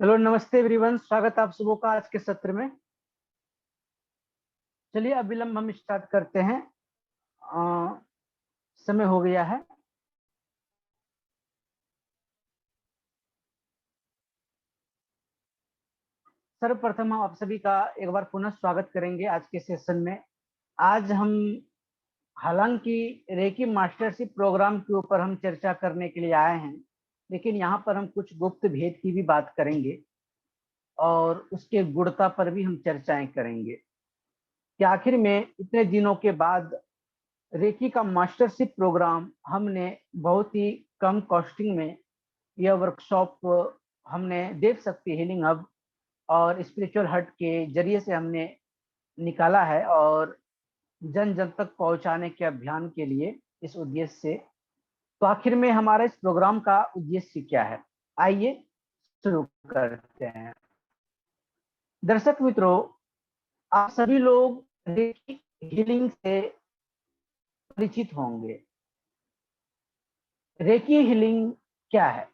Hello, नमस्ते everyone. स्वागत है आप सबों का आज के सत्र में। चलिए अब विलंब हम स्टार्ट करते हैं। समय हो गया है। सर्वप्रथम हम आप सभी का एक बार पुनः स्वागत करेंगे आज के सेशन में। आज हम हालांकि रेकी मास्टरशिप प्रोग्राम के ऊपर हम चर्चा करने के लिए आए हैं, लेकिन यहाँ पर हम कुछ गुप्त भेद की भी बात करेंगे और उसके गुणता पर भी हम चर्चाएं करेंगे कि आखिर में इतने दिनों के बाद रेकी का मास्टरशिप प्रोग्राम हमने बहुत ही कम कॉस्टिंग में यह वर्कशॉप हमने देव शक्ति हीलिंग हब और स्पिरिचुअल हट के जरिए से हमने निकाला है और जन जन तक पहुंचाने के अभियान के लिए इस उद्देश्य से। तो आखिर में हमारा इस प्रोग्राम का उद्देश्य क्या है, आइए शुरू करते हैं। दर्शक मित्रों, आप सभी लोग रेकी हीलिंग से परिचित होंगे। रेकी हीलिंग क्या है?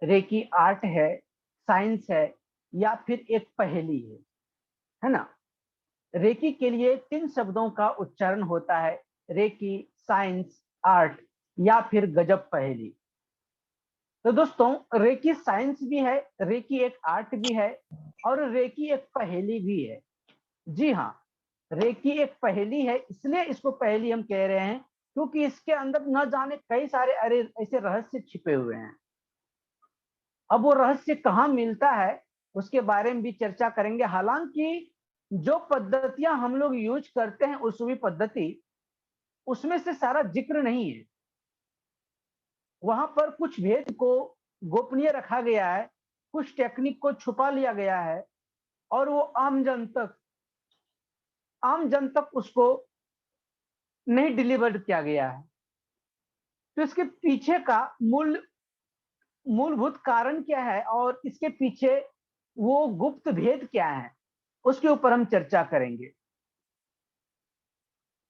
रेकी आर्ट है, साइंस है या फिर एक पहेली है ना? रेकी के लिए 3 शब्दों का उच्चारण होता है, रेकी, साइंस, आर्ट या फिर गजब पहेली। तो दोस्तों, रेकी साइंस भी है, रेकी एक आर्ट भी है और रेकी एक पहेली भी है। जी हाँ, रेकी एक पहेली है, इसलिए इसको पहेली हम कह रहे हैं क्योंकि इसके अंदर न जाने कई सारे ऐसे रहस्य छिपे हुए हैं। अब वो रहस्य कहाँ मिलता है उसके बारे में भी चर्चा करेंगे। हालांकि जो पद्धतियां हम लोग यूज करते हैं उसूवी पद्धति, उसमें से सारा जिक्र नहीं है। वहां पर कुछ भेद को गोपनीय रखा गया है, कुछ टेक्निक को छुपा लिया गया है और वो आम जन तक उसको नहीं डिलीवर्ड किया गया है। तो इसके पीछे का मूलभूत कारण क्या है और इसके पीछे वो गुप्त भेद क्या है, उसके ऊपर हम चर्चा करेंगे।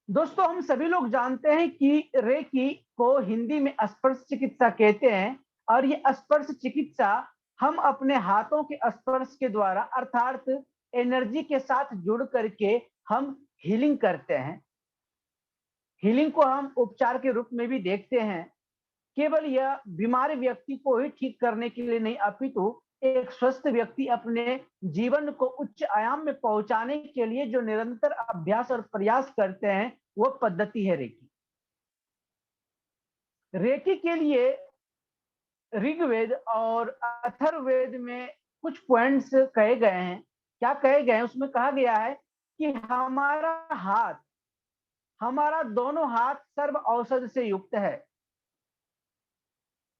दोस्तों, हम सभी लोग जानते हैं कि रेकी को हिंदी में स्पर्श चिकित्सा कहते हैं और ये स्पर्श चिकित्सा हम अपने हाथों के स्पर्श के द्वारा अर्थात एनर्जी के साथ जुड़ करके हम हीलिंग करते हैं। हीलिंग को हम उपचार के रूप में भी देखते हैं। केवल यह बीमार व्यक्ति को ही ठीक करने के लिए नहीं, अपितु एक स्वस्थ व्यक्ति अपने जीवन को उच्च आयाम में पहुंचाने के लिए जो निरंतर अभ्यास और प्रयास करते हैं, वो पद्धति है रेकी। रेकी के लिए ऋग्वेद और अथर्ववेद में कुछ पॉइंट्स कहे गए हैं। क्या कहे गए हैं? उसमें कहा गया है कि हमारा दोनों हाथ सर्व औषध से युक्त है।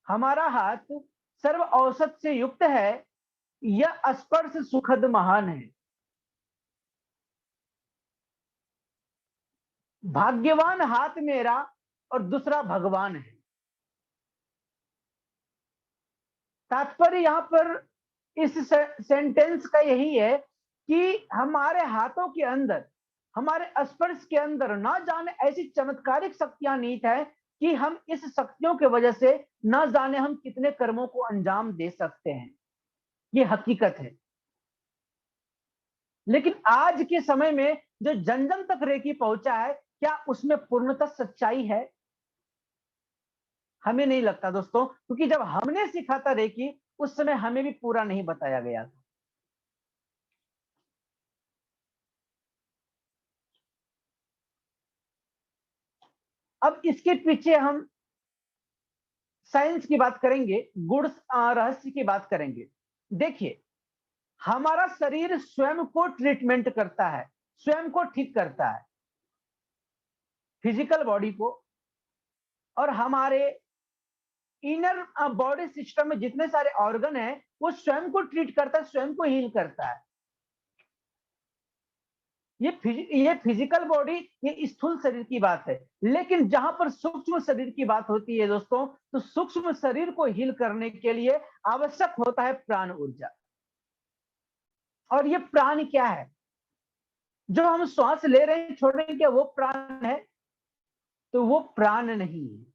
हमारा हाथ सर्व औषध से युक्त है, यह स्पर्श सुखद महान है। भाग्यवान हाथ मेरा और दूसरा भगवान है। तात्पर्य यहां पर इस सेंटेंस का यही है कि हमारे हाथों के अंदर, हमारे स्पर्श के अंदर ना जाने ऐसी चमत्कारिक शक्तियां निहित है कि हम इस शक्तियों की वजह से ना जाने हम कितने कर्मों को अंजाम दे सकते हैं। ये हकीकत है। लेकिन आज के समय में जो जन जन तक रेकी पहुंचा है, क्या उसमें पूर्णतः सच्चाई है? हमें नहीं लगता दोस्तों, क्योंकि जब हमने सीखा था रेकी, उस समय हमें भी पूरा नहीं बताया गया था। अब इसके पीछे हम साइंस की बात करेंगे, गुण रहस्य की बात करेंगे। देखिए, हमारा शरीर स्वयं को ट्रीटमेंट करता है, स्वयं को ठीक करता है, फिजिकल बॉडी को। और हमारे इनर बॉडी सिस्टम में जितने सारे ऑर्गन है, वो स्वयं को ट्रीट करता है, स्वयं को हील करता है। ये फिजिकल बॉडी, ये स्थूल शरीर की बात है। लेकिन जहां पर सूक्ष्म शरीर की बात होती है दोस्तों, तो सूक्ष्म शरीर को हील करने के लिए आवश्यक होता है प्राण ऊर्जा। और ये प्राण क्या है? जो हम श्वास ले रहे हैं, छोड़ रहे हैं, क्या वो प्राण है? तो वो प्राण नहीं है।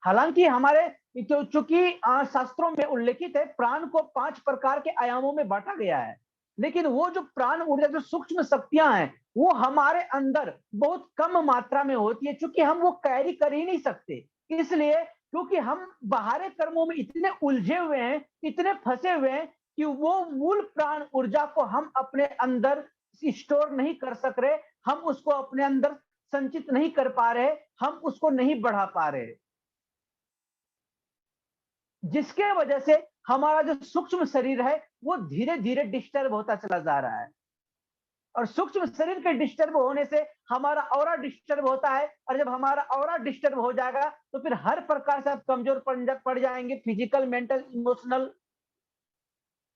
हालांकि हमारे चूंकि शास्त्रों में उल्लेखित है, प्राण को 5 प्रकार के आयामों में बांटा गया है, लेकिन वो जो प्राण ऊर्जा, जो सूक्ष्म शक्तियां हैं, वो हमारे अंदर बहुत कम मात्रा में होती है, क्योंकि हम वो कैरी कर ही नहीं सकते। इसलिए क्योंकि हम बाहरी कर्मों में इतने उलझे हुए हैं, इतने फंसे हुए हैं कि वो मूल प्राण ऊर्जा को हम अपने अंदर स्टोर नहीं कर सक रहे, हम उसको अपने अंदर संचित नहीं कर पा रहे, हम उसको नहीं बढ़ा पा रहे, जिसके वजह से हमारा जो सूक्ष्म शरीर है वो धीरे धीरे डिस्टर्ब होता चला जा रहा है। और सूक्ष्म शरीर के डिस्टर्ब होने से हमारा ऑरा डिस्टर्ब होता है, और जब हमारा ऑरा डिस्टर्ब हो जाएगा तो फिर हर प्रकार से आप कमजोर पड़ जाएंगे, फिजिकल, मेंटल, इमोशनल,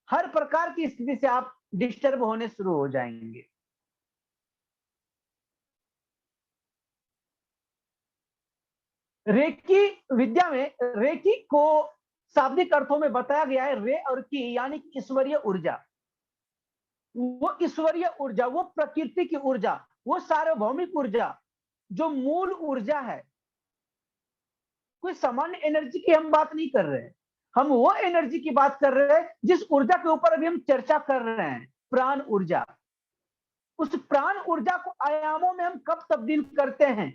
हर प्रकार की स्थिति से आप डिस्टर्ब होने शुरू हो जाएंगे। रेकी विद्या में रेकी को शाब्दिक अर्थों में बताया गया है रे और की, यानी ईश्वरीय ऊर्जा। वो ईश्वरीय ऊर्जा, वो प्रकृति की ऊर्जा, वो सार्वभौमिक ऊर्जा, जो मूल ऊर्जा है। कोई सामान्य एनर्जी की हम बात नहीं कर रहे हैं, हम वो एनर्जी की बात कर रहे हैं जिस ऊर्जा के ऊपर अभी हम चर्चा कर रहे हैं, प्राण ऊर्जा। उस प्राण ऊर्जा को आयामों में हम कब तब्दील करते हैं?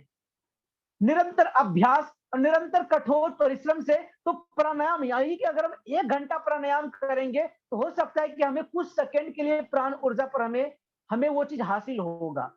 निरंतर अभ्यास और निरंतर कठोर परिश्रम से। तो प्राणायाम, यानी कि अगर हम 1 घंटा प्राणायाम करेंगे तो हो सकता है कि हमें कुछ सेकंड के लिए प्राण ऊर्जा पर हमें वो चीज हासिल होगा।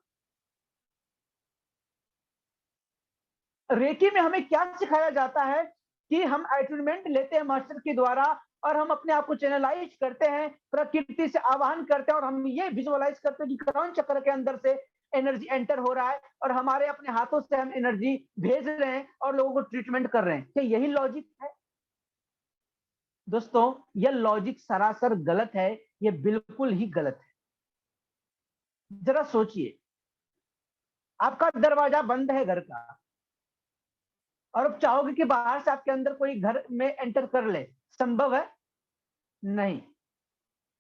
रेकी में हमें क्या सिखाया जाता है कि हम अटैचमेंट लेते हैं मास्टर के द्वारा, और हम अपने आप को चैनलाइज करते हैं, प्रकृति से आवाहन करते हैं, और हम ये विजुअलाइज करते हैं कि क्राउन चक्र के अंदर से एनर्जी एंटर हो रहा है और हमारे अपने हाथों से हम एनर्जी भेज रहे हैं और लोगों को ट्रीटमेंट कर रहे हैं। क्या यही लॉजिक है? दोस्तों, यह लॉजिक सरासर गलत है, यह बिल्कुल ही गलत है। जरा सोचिए, आपका दरवाजा बंद है घर का, और अब चाहोगे कि बाहर से आपके अंदर कोई घर में एंटर कर ले, संभव है? नहीं।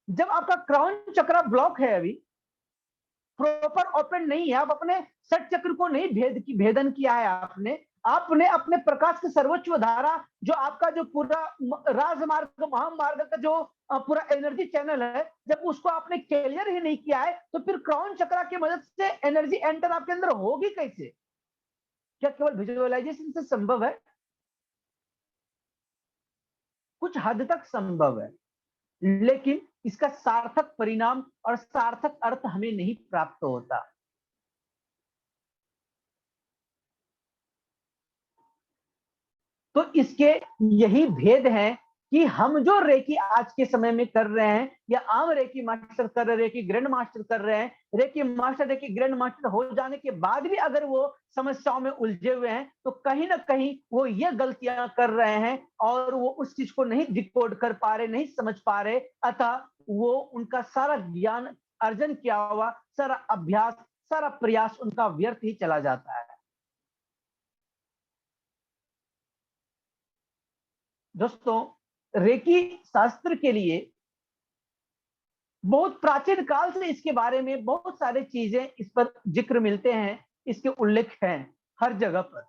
जब आपका क्राउन चक्र ब्लॉक है, अभी प्रॉपर ओपन नहीं है, आप अपने सट चक्र को नहीं भेदन किया है, आपने आपने अपने प्रकाश के सर्वोच्च धारा, जो आपका जो पूरा राजमार्ग, महामार्ग का जो पूरा एनर्जी चैनल है, जब उसको आपने क्लियर ही नहीं किया है, तो फिर क्राउन चक्र की मदद से एनर्जी एंटर आपके अंदर होगी कैसे? क्या केवल विजुअलाइजेशन से संभव है? कुछ हद तक संभव है, लेकिन इसका सार्थक परिणाम और सार्थक अर्थ हमें नहीं प्राप्त होता। तो इसके यही भेद है कि हम जो रेकी आज के समय में कर रहे हैं, या आम रेकी मास्टर कर रहे हैं, रेकी ग्रैंड मास्टर कर रहे हैं, रेकी ग्रैंड मास्टर हो जाने के बाद भी अगर वो समस्याओं में उलझे हुए हैं, तो कहीं ना कहीं वो ये गलतियां कर रहे हैं और वो उस चीज को नहीं डिकोड कर पा रहे, नहीं समझ पा रहे, अतः वो उनका सारा ज्ञान अर्जन किया हुआ, सारा अभ्यास, सारा प्रयास उनका व्यर्थ ही चला जाता है। दोस्तों, रेकी शास्त्र के लिए बहुत प्राचीन काल से इसके बारे में बहुत सारे चीजें इस पर जिक्र मिलते हैं, इसके उल्लेख हैं हर जगह पर।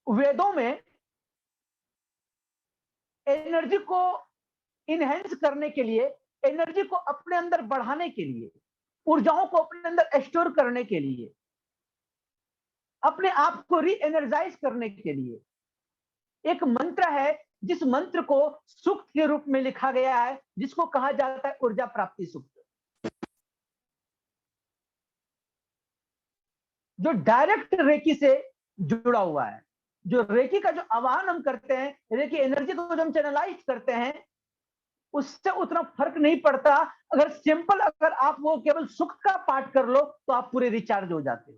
वेदों में एनर्जी को इनहेंस करने के लिए, एनर्जी को अपने अंदर बढ़ाने के लिए, ऊर्जाओं को अपने अंदर स्टोर करने के लिए, अपने आप को री एनर्जाइज करने के लिए एक मंत्र है, जिस मंत्र को सूक्त के रूप में लिखा गया है, जिसको कहा जाता है ऊर्जा प्राप्ति सूक्त, जो डायरेक्ट रेकी से जुड़ा हुआ है। जो रेकी का जो आवाहन हम करते हैं, रेकी एनर्जी को जो हम चैनलाइज करते हैं, उससे उतना फर्क नहीं पड़ता। अगर सिंपल, अगर आप वो केवल सुख का पाठ कर लो तो आप पूरे रिचार्ज हो जाते हो।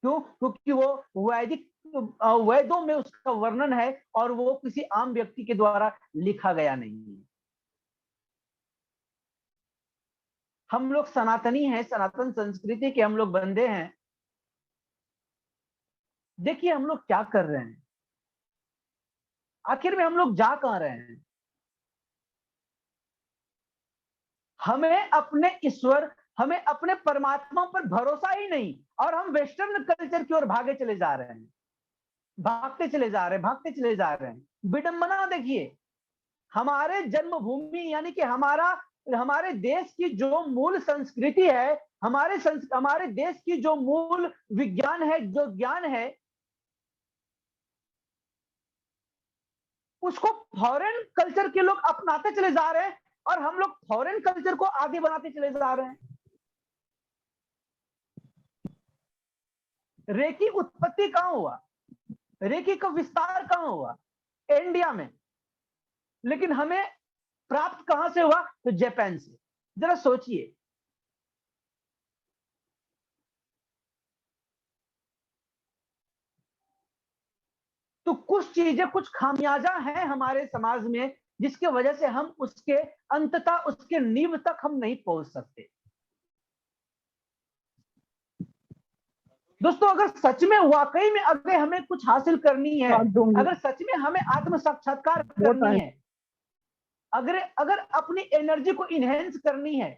क्यों? क्योंकि वो वैदिक वेदों में उसका वर्णन है, और वो किसी आम व्यक्ति के द्वारा लिखा गया नहीं है। हम लोग सनातनी हैं, सनातन संस्कृति के हम लोग बंदे हैं। देखिए हम लोग क्या कर रहे हैं, आखिर में हम लोग जा कहां रहे हैं? हमें अपने ईश्वर, हमें अपने परमात्मा पर भरोसा ही नहीं, और हम वेस्टर्न कल्चर की ओर भागे चले जा रहे हैं, भागते चले जा रहे हैं, भागते चले जा रहे हैं। विडंबना देखिए, हमारे जन्मभूमि यानी कि हमारे देश की जो मूल संस्कृति है, हमारे देश की जो मूल विज्ञान है, जो ज्ञान है, उसको फॉरेन कल्चर के लोग अपनाते चले जा रहे हैं, और हम लोग फॉरेन कल्चर को आगे बनाते चले जा रहे हैं। रेकी उत्पत्ति कहां हुआ? रेकी का विस्तार कहां हुआ? इंडिया में। लेकिन हमें प्राप्त कहां से हुआ? तो जापान से। जरा सोचिए, तो कुछ चीजें, कुछ खामियाजा हैं हमारे समाज में, जिसकी वजह से हम उसके अंततः, उसके नींव तक हम नहीं पहुंच सकते। दोस्तों, अगर सच में वाकई में अगर हमें कुछ हासिल करनी है, अगर सच में हमें आत्म साक्षात्कार करनी है, अगर अगर अपनी एनर्जी को इनहेंस करनी है,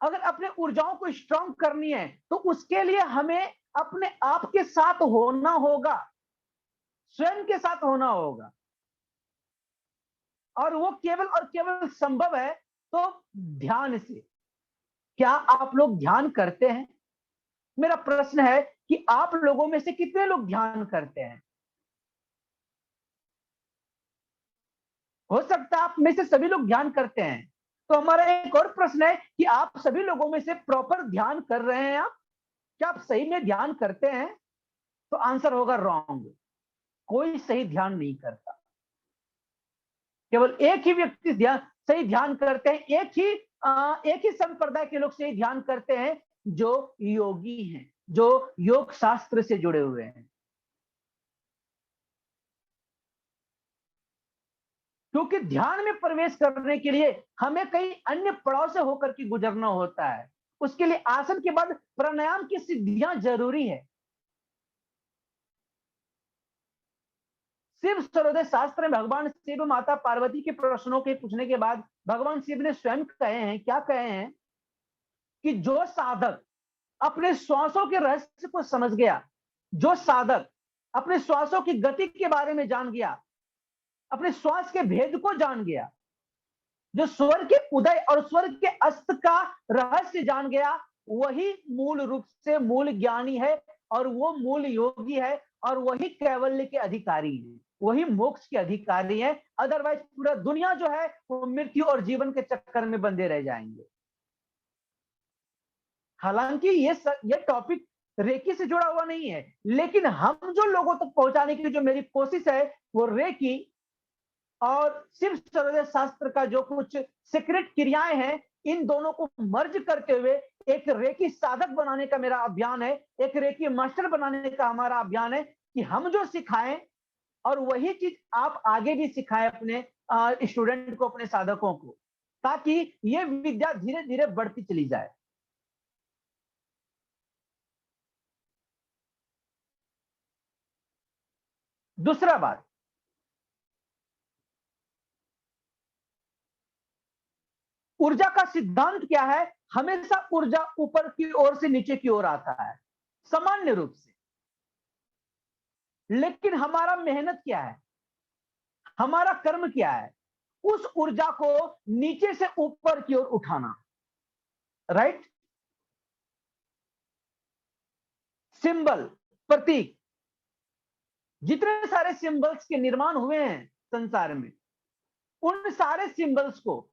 अगर अपने ऊर्जाओं को स्ट्रांग करनी है, तो उसके लिए हमें अपने आप के साथ होना होगा, स्वयं के साथ होना होगा। और वो केवल और केवल संभव है तो ध्यान से। क्या आप लोग ध्यान करते हैं? मेरा प्रश्न है कि आप लोगों में से कितने लोग ध्यान करते हैं? हो सकता है आप में से सभी लोग ध्यान करते हैं। तो हमारा एक और प्रश्न है कि आप सभी लोगों में से प्रॉपर ध्यान कर रहे हैं? आप क्या आप सही में ध्यान करते हैं? तो आंसर होगा रॉन्ग। कोई सही ध्यान नहीं करता। केवल एक ही व्यक्ति सही ध्यान करते हैं, एक ही संप्रदाय के लोग सही ध्यान करते हैं, जो योगी हैं, जो योग शास्त्र से जुड़े हुए हैं। क्योंकि ध्यान में प्रवेश करने के लिए हमें कई अन्य पड़ाव से होकर के गुजरना होता है। उसके लिए आसन के बाद प्राणायाम की सिद्धियां जरूरी है। शिव सर्वोदय शास्त्र में भगवान शिव माता पार्वती के प्रश्नों के पूछने के बाद भगवान शिव ने स्वयं कहे हैं, क्या कहे हैं कि जो साधक अपने श्वासों के रहस्य को समझ गया, जो साधक अपने श्वासों की गति के बारे में जान गया, अपने श्वास के भेद को जान गया, जो स्वर्ग के उदय और स्वर्ग के अस्त का रहस्य जान गया, वही मूल रूप से मूल ज्ञानी है, और वो मूल योगी है, और वही कैवल्य के अधिकारी है, वही मोक्ष के अधिकारी है। अदरवाइज पूरा दुनिया जो है वो मृत्यु और जीवन के चक्कर में बंधे रह जाएंगे। हालांकि ये टॉपिक रेकी से जुड़ा हुआ नहीं है, लेकिन हम जो लोगों तक पहुंचाने की जो मेरी कोशिश है, वो रेकी और शिव सर्वोदय शास्त्र का जो कुछ सीक्रेट क्रियाएं हैं, इन दोनों को मर्ज करते हुए एक रेकी साधक बनाने का मेरा अभियान है, एक रेकी मास्टर बनाने का हमारा अभियान है, कि हम जो सिखाएं और वही चीज आप आगे भी सिखाएं अपने स्टूडेंट को, अपने साधकों को, ताकि ये विद्या धीरे धीरे बढ़ती चली जाए। दूसरा बात, ऊर्जा का सिद्धांत क्या है? हमेशा ऊर्जा ऊपर की ओर से नीचे की ओर आता है, सामान्य रूप से। लेकिन हमारा मेहनत क्या है, हमारा कर्म क्या है? उस ऊर्जा को नीचे से ऊपर की ओर उठाना। राइट? सिंबल, प्रतीक, जितने सारे सिंबल्स के निर्माण हुए हैं संसार में, उन सारे सिंबल्स को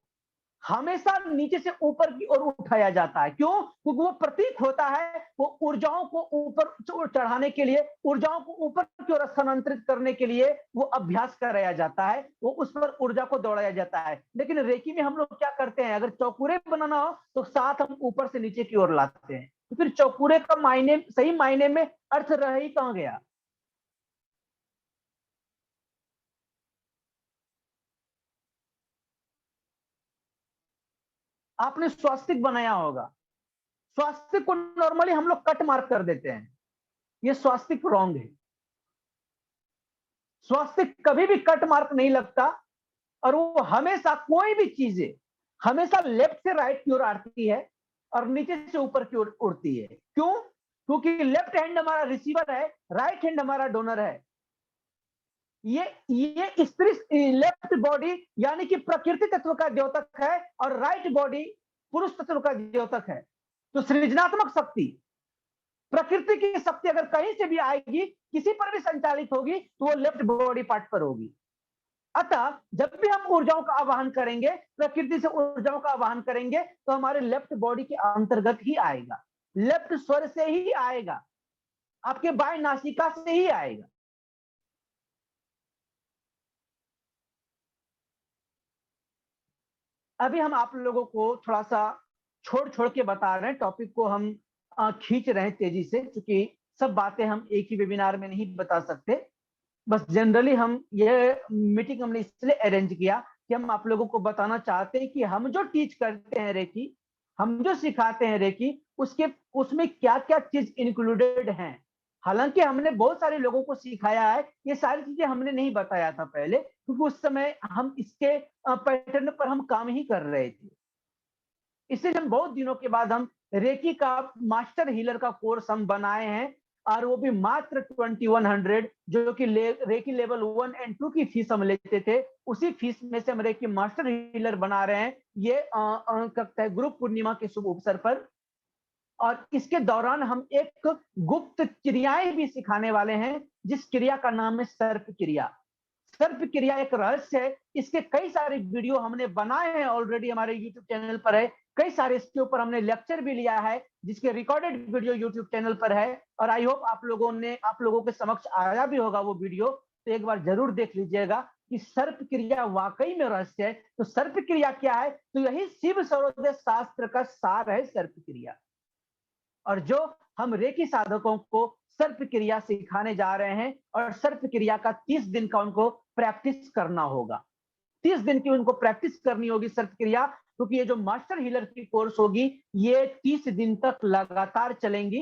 हमेशा नीचे से ऊपर की ओर उठाया जाता है। क्यों? क्योंकि वो प्रतीक होता है, वो ऊर्जाओं को ऊपर चढ़ाने के लिए, ऊर्जाओं को ऊपर की ओर स्थानांतरित करने के लिए वो अभ्यास कराया जाता है, वो उस पर ऊर्जा को दौड़ाया जाता है। लेकिन रेकी में हम लोग क्या करते हैं? अगर चौकुरे बनाना हो तो साथ हम ऊपर से नीचे की ओर लाते हैं, तो फिर चौकुरे का मायने, सही मायने में अर्थ रह ही कहां गया? आपने स्वास्तिक बनाया होगा, स्वास्तिक को नॉर्मली हम लोग कट मार्क कर देते हैं, ये स्वास्तिक रॉन्ग है। स्वास्तिक कभी भी कट मार्क नहीं लगता, और वो हमेशा, कोई भी चीजें हमेशा लेफ्ट से राइट की ओर आती है, और नीचे से ऊपर की ओर उड़ती है। क्यों? क्योंकि लेफ्ट हैंड हमारा रिसीवर है, राइट हैंड हमारा डोनर है। ये स्त्री लेफ्ट बॉडी यानी कि प्रकृति तत्व का द्योतक है और राइट बॉडी पुरुष तत्व का द्योतक है। तो सृजनात्मक शक्ति, प्रकृति की शक्ति अगर कहीं से भी आएगी, किसी पर भी संचालित होगी, तो वो लेफ्ट बॉडी पार्ट पर होगी। अतः जब भी हम ऊर्जाओं का आवाहन करेंगे, प्रकृति से ऊर्जाओं का आवाहन करेंगे, तो हमारे लेफ्ट बॉडी के अंतर्गत ही आएगा, लेफ्ट स्वर से ही आएगा, आपके बाएं नासिका से ही आएगा। अभी हम आप लोगों को थोड़ा सा छोड़ छोड़ के बता रहे हैं, टॉपिक को हम खींच रहे हैं तेजी से, क्योंकि सब बातें हम एक ही वेबिनार में नहीं बता सकते। बस जनरली हम ये मीटिंग हमने इसलिए अरेंज किया कि हम आप लोगों को बताना चाहते हैं कि हम जो टीच करते हैं रेकी, हम जो सिखाते हैं रेकी, उसमें क्या क्या चीज इंक्लूडेड हैं। हालांकि हमने बहुत सारे लोगों को सिखाया है, ये सारी चीजें हमने नहीं बताया था पहले, क्योंकि उस समय हम इसके पैटर्न पर हम काम ही कर रहे थे। इसलिए हम बहुत दिनों के बाद हम रेकी का मास्टर हीलर का कोर्स हम बनाए हैं, और वो भी मात्र 2100, जो कि रेकी लेवल 1 एंड 2 की फीस हम लेते थे, उसी फीस में से हम रेकी मास्टर हीलर बना रहे हैं। ये गुरु पूर्णिमा के शुभ अवसर पर, और इसके दौरान हम एक गुप्त क्रियाएं भी सिखाने वाले हैं, जिस क्रिया का नाम है सर्प क्रिया। सर्प क्रिया एक रहस्य है, इसके कई सारे वीडियो हमने बनाए हैं ऑलरेडी, हमारे यूट्यूब चैनल पर है। कई सारे इसके ऊपर हमने लेक्चर भी लिया है, जिसके रिकॉर्डेड वीडियो यूट्यूब चैनल पर है, और आई होप आप लोगों के समक्ष आया भी होगा वो वीडियो, तो एक बार जरूर देख लीजिएगा कि सर्प क्रिया वाकई में रहस्य है। तो सर्प क्रिया क्या है? तो यही शिव सर्वोदय शास्त्र का सार है सर्प क्रिया। और जो हम रेकी साधकों को सर्प क्रिया सिखाने जा रहे हैं, और सर्प क्रिया का 30 दिन का उनको प्रैक्टिस करना होगा। 30 दिन की उनको प्रैक्टिस करनी होगी सर्प क्रिया, क्योंकि ये जो मास्टर हीलर की कोर्स होगी, ये 30 दिन तक लगातार चलेंगी।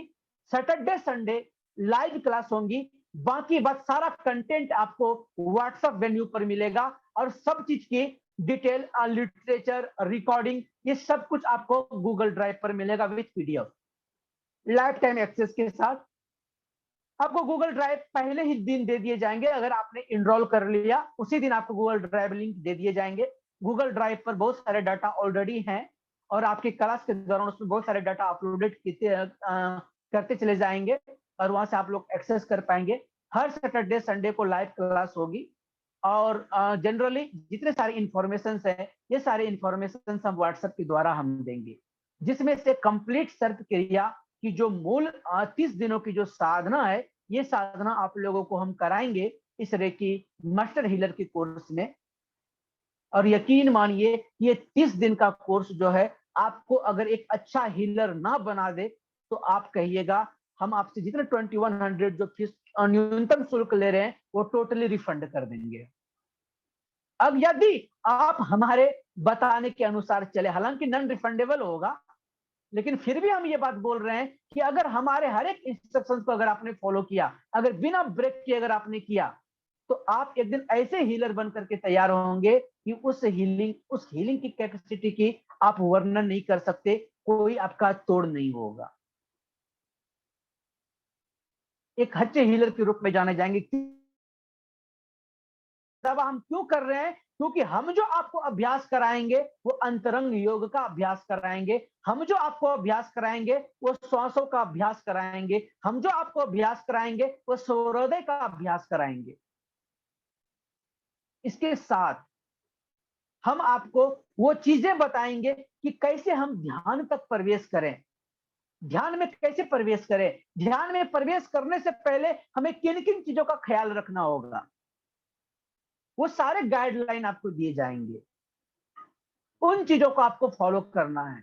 सैटरडे संडे लाइव क्लास होंगी, बाकी बात सारा कंटेंट आपको व्हाट्सएप वेन्यू पर मिलेगा, और सब चीज की डिटेल, लिटरेचर, रिकॉर्डिंग, ये सब कुछ आपको गूगल ड्राइव पर मिलेगा with PDF, life time access के साथ। आपको गूगल ड्राइव पहले ही दिन दे दिए जाएंगे, अगर आपने इनरोल कर लिया उसी दिन आपको गूगल ड्राइव लिंक दे दिए जाएंगे। गूगल ड्राइव पर बहुत सारे डाटा ऑलरेडी हैं, और आपकी क्लास के दौरान उसमें बहुत सारे डाटा अपलोडेड करते चले जाएंगे, और वहां से आप लोग एक्सेस कर पाएंगे। हर सैटरडे संडे को लाइव क्लास होगी, और जनरली जितने सारे इंफॉर्मेशन है, ये सारे इंफॉर्मेशन हम व्हाट्सएप के द्वारा हम देंगे, जिसमें से कंप्लीट सर्प क्रिया की जो मूल 30 दिनों की जो साधना है, ये साधना आप लोगों को हम कराएंगे इस रेकी मास्टर हीलर के कोर्स में। और यकीन मानिए, ये 30 दिन का कोर्स जो है, आपको अगर एक अच्छा हीलर ना बना दे, तो आप कहिएगा हम आपसे जितने 2100 जो फीस न्यूनतम शुल्क ले रहे हैं, वो टोटली रिफंड कर देंगे। अब यदि आप हमारे बताने के अनुसार चले, हालांकि नॉन रिफंडेबल होगा, लेकिन फिर भी हम ये बात बोल रहे हैं कि अगर हमारे हर एक इंस्ट्रक्शंस को अगर आपने फॉलो किया, अगर बिना ब्रेक किए अगर आपने किया, तो आप एक दिन ऐसे हीलर बन करके तैयार होंगे कि उस हीलिंग की कैपेसिटी की आप वर्णन नहीं कर सकते, कोई आपका तोड़ नहीं होगा। एक अच्छे हीलर के रूप में जाने जाएंगे। तब हम क्यों कर रहे हैं? क्योंकि हम जो आपको अभ्यास कराएंगे, वो अंतरंग योग का अभ्यास कराएंगे। हम जो आपको अभ्यास कराएंगे, वो श्वासों का अभ्यास कराएंगे। हम जो आपको अभ्यास कराएंगे, वो सूर्योदय का अभ्यास कराएंगे। इसके साथ हम आपको वो चीजें बताएंगे कि कैसे हम ध्यान तक प्रवेश करें, ध्यान में कैसे प्रवेश करें, ध्यान में प्रवेश करने से पहले हमें किन किन चीजों का ख्याल रखना होगा, वो सारे गाइडलाइन आपको दिए जाएंगे। उन चीजों को आपको फॉलो करना है।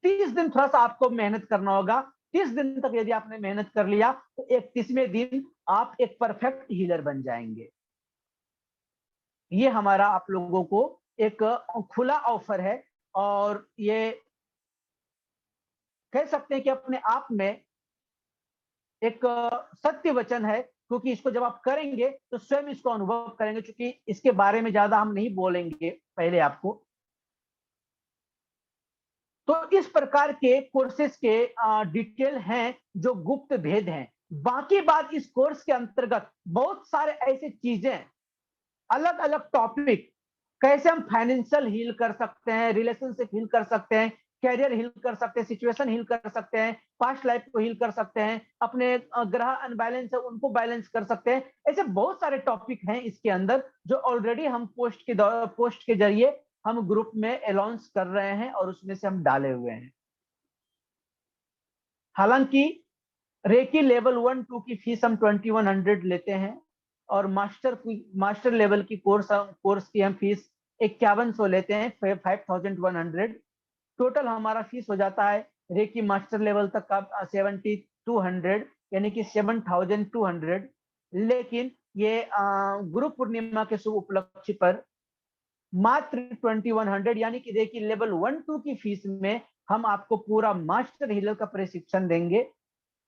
30 दिन थोड़ा सा आपको मेहनत करना होगा। 30 दिन तक यदि आपने मेहनत कर लिया, तो 31वें दिन आप एक परफेक्ट हीलर बन जाएंगे। ये हमारा आप लोगों को एक खुला ऑफर है, और ये कह सकते हैं कि अपने आप में एक सत्य वचन है, क्योंकि इसको जब आप करेंगे तो स्वयं इसको अनुभव करेंगे। क्योंकि इसके बारे में ज्यादा हम नहीं बोलेंगे पहले आपको, तो इस प्रकार के कोर्सेज के डिटेल हैं जो गुप्त भेद हैं। बाकी बात इस कोर्स के अंतर्गत बहुत सारे ऐसे चीजें, अलग अलग टॉपिक, कैसे हम फाइनेंशियल हील कर सकते हैं, रिलेशनशिप हील कर सकते हैं, कैरियर हील कर सकते हैं, सिचुएशन हील कर सकते हैं, पास्ट लाइफ को हील कर सकते हैं, अपने ग्रह अनबैलेंस है उनको बैलेंस कर सकते हैं। ऐसे बहुत सारे टॉपिक हैं इसके अंदर जो ऑलरेडी हम पोस्ट के जरिए हम ग्रुप में अनाउंस कर रहे हैं और उसमें से हम डाले हुए हैं। हालांकि रेकी लेवल 1-2 की फीस हम 2100 लेते हैं और मास्टर लेवल की कोर्स की हम फीस 5100 लेते हैं, 5100। टोटल हमारा फीस हो जाता है रेकी मास्टर लेवल तक का 7200, यानी कि 7200। लेकिन ये गुरु पूर्णिमा के शुभ उपलक्ष्य पर मात्र 2100 यानी कि रेकी लेवल 1-2 की फीस में हम आपको पूरा मास्टर हीलर का प्रशिक्षण देंगे,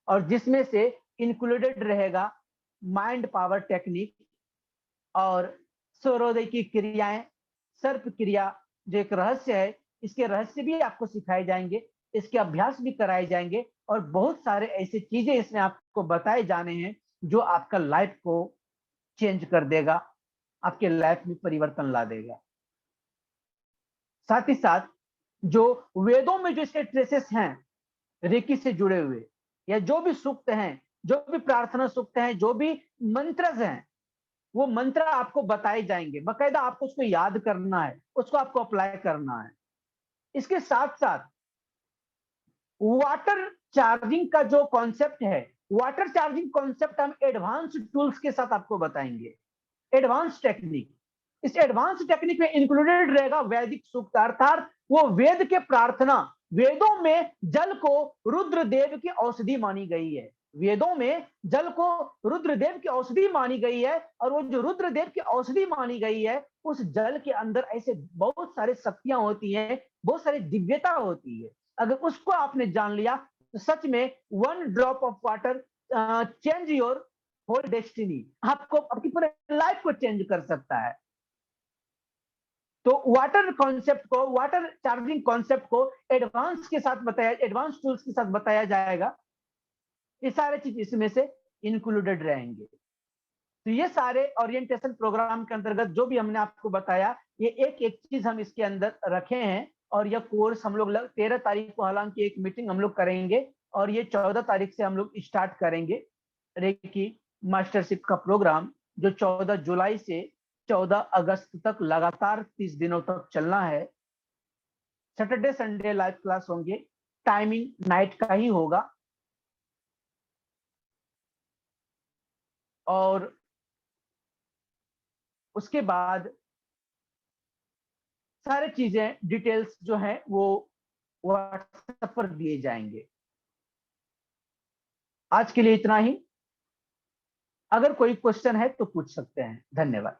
और जिसमें से इंक्लूडेड रहेगा माइंड पावर टेक्निक और सूर्योदय की क्रियाएं, सर्प क्रिया जो एक रहस्य है, इसके रहस्य भी आपको सिखाए जाएंगे, इसके अभ्यास भी कराए जाएंगे, और बहुत सारे ऐसे चीजें इसमें आपको बताए जाने हैं जो आपका लाइफ को चेंज कर देगा, आपके लाइफ में परिवर्तन ला देगा। साथ ही साथ जो वेदों में जो इसके ट्रेसेस हैं रेकी से जुड़े हुए, या जो भी सूक्त हैं, जो भी प्रार्थना सूक्त हैं, जो भी मंत्रज हैं, वो मंत्र आपको बताए जाएंगे। बकायदा आपको उसको याद करना है, उसको आपको अप्लाई करना है। इसके साथ साथ वाटर चार्जिंग का जो कॉन्सेप्ट है, वाटर चार्जिंग कॉन्सेप्ट हम एडवांस टूल्स के साथ आपको बताएंगे, एडवांस टेक्निक। इस एडवांस टेक्निक में इंक्लूडेड रहेगा वैदिक सूक्त, अर्थात वो वेद के प्रार्थना। वेदों में जल को रुद्रदेव की औषधि मानी गई है, वेदों में जल को रुद्रदेव की औषधि मानी गई है, और वो जो रुद्रदेव की औषधि मानी गई है, उस जल के अंदर ऐसे बहुत सारे शक्तियां होती हैं, बहुत सारी दिव्यता होती है। अगर उसको आपने जान लिया तो सच में 1 drop of water change your whole destiny, आपको आपकी पूरे लाइफ को चेंज कर सकता है। तो वाटर कॉन्सेप्ट को, वाटर चार्जिंग कॉन्सेप्ट को एडवांस के साथ बताया, एडवांस टूल्स के साथ बताया जाएगा। ये सारे चीज इसमें से इंक्लूडेड रहेंगे। तो ये सारे ओरिएंटेशन प्रोग्राम के अंतर्गत जो भी हमने आपको बताया, ये एक एक चीज हम इसके अंदर रखे हैं। और यह कोर्स हम लोग 13 तारीख को हालांकि एक मीटिंग हम लोग करेंगे, और ये 14 तारीख से हम लोग स्टार्ट करेंगे रेकी मास्टरशिप का प्रोग्राम, जो 14 जुलाई से 14 अगस्त तक लगातार 30 दिनों तक चलना है। सैटरडे संडे लाइव क्लास होंगे, टाइमिंग नाइट का ही होगा, और उसके बाद सारे चीजें डिटेल्स जो हैं वो व्हाट्सएप पर दिए जाएंगे। आज के लिए इतना ही। अगर कोई क्वेश्चन है तो पूछ सकते हैं। धन्यवाद।